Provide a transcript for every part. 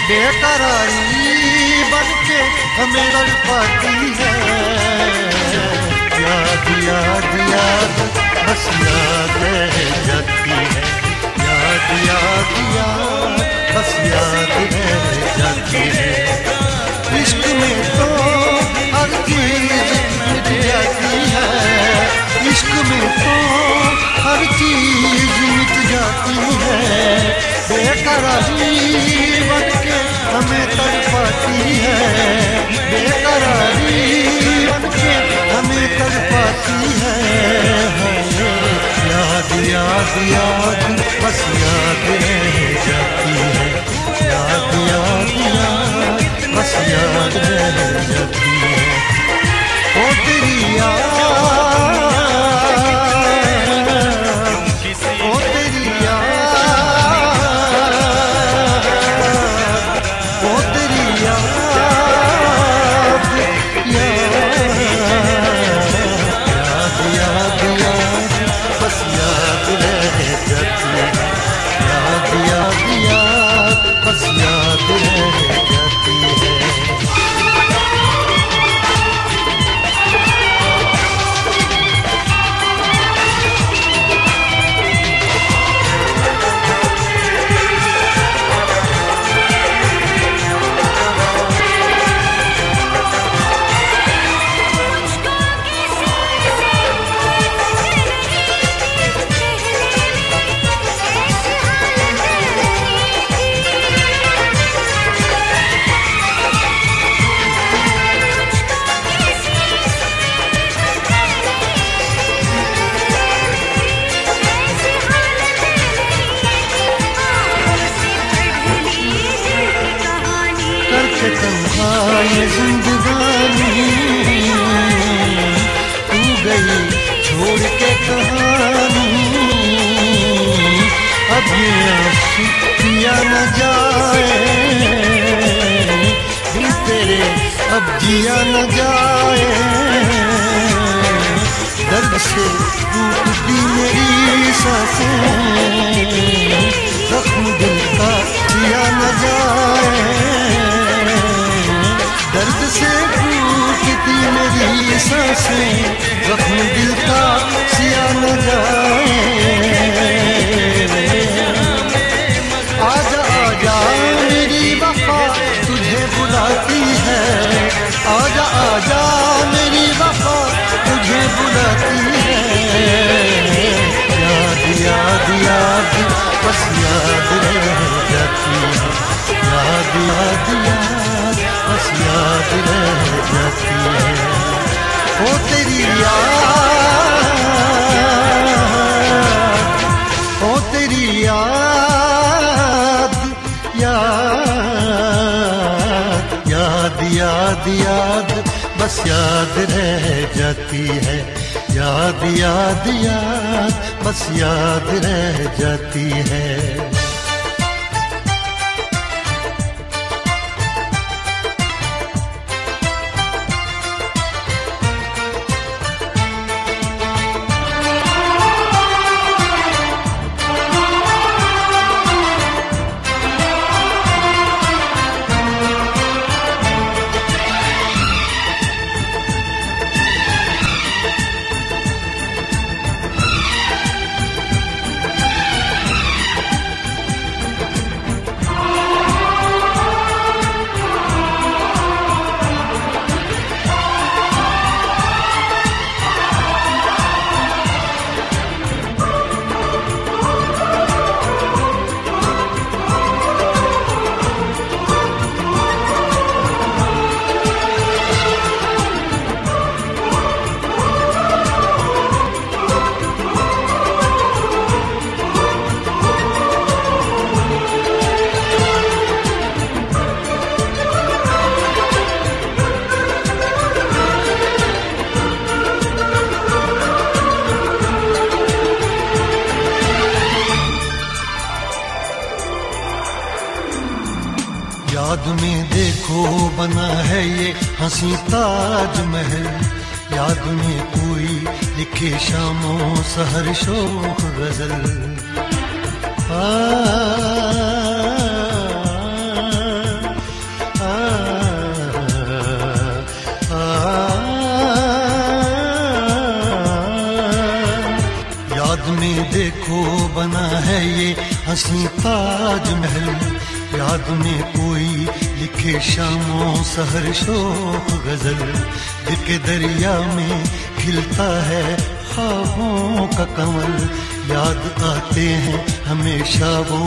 बेकरारी बनके हमें तड़पाती है। याद याद याद बस याद रह जाती है। याद याद याद बस याद रह जाती है। इश्क में तो हर चीज मिट जाती है। इश्क में तो हर चीज मिट जाती है। बेकरारी बनके हमें तड़पाती है। बेकरारी बनके हमें तड़पाती है। याद याद याद बस याद रह जाती है। याद याद याद बस याद रह जाती है। ओ तेरी याद, ओ तेरी याद, ओ तेरी याद, याद याद याद बस याद रह जाती है। याद याद याद बस याद रह जाती है। जिंदगानी तू गई छोड़ के कहानी। अब ये आंसू पिया न जाए, दिल तेरे अब जिया न जाए। दर्द से टूटती मेरी सांसें, जख्म दिल का जिया न जाए। दर्द से टूटती मेरी सांसें, जख्म दिल का सिया न जाए। आजा आजा मेरी वफा तुझे बुलाती है। आजा आजा मेरी वफा तुझे बुलाती है। याद याद याद बस याद रह जाती है। याद याद याद बस याद रह जाती है। ओ तेरी याद, ओ तेरी याद, याद याद याद याद बस याद रह जाती है। याद याद याद बस याद रह जाती है। याद में देखो बना है ये हंसी ताजमहल, याद में कोई लिखे शामों सहर शोख गजल। याद में देखो बना है ये हंसी ताजमहल, याद में कोई लिखे शामों सहर शोख गजल। दिल के दरिया में खिलता है ख्वाबों का कमल, याद आते हैं हमेशा वो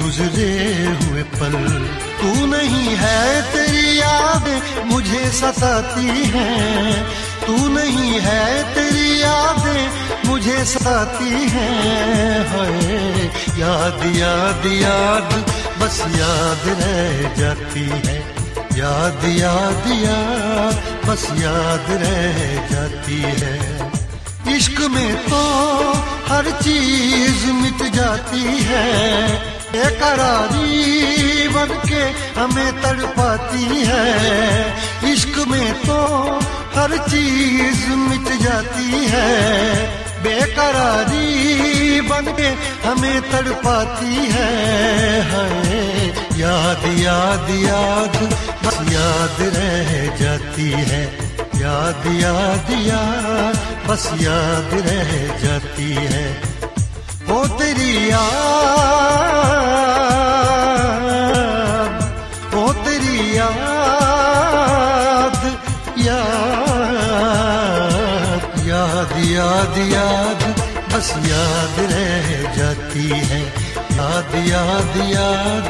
गुजरे हुए पल। तू नहीं है तेरी यादें मुझे सताती हैं, तू नहीं है तेरी यादें मुझे सताती हैं। हाय याद याद याद बस याद रह जाती है, याद याद याद बस याद रह जाती है। इश्क में तो हर चीज मिट जाती है, बेकरारी बन के हमें तड़पाती है। इश्क में तो हर चीज मिट जाती है, बेकरारी बन के हमें तड़पाती है। हाय याद याद याद बस याद रह जाती है, याद याद याद बस याद रह जाती है। ओ तेरी याद, ओ तेरी याद याद याद याद याद बस याद रह जाती है, याद याद याद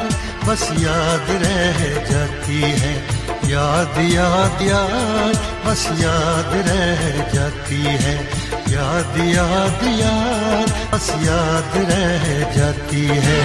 बस याद रह जाती है। याद याद याद बस याद रह जाती है, याद याद याद बस याद रह जाती है।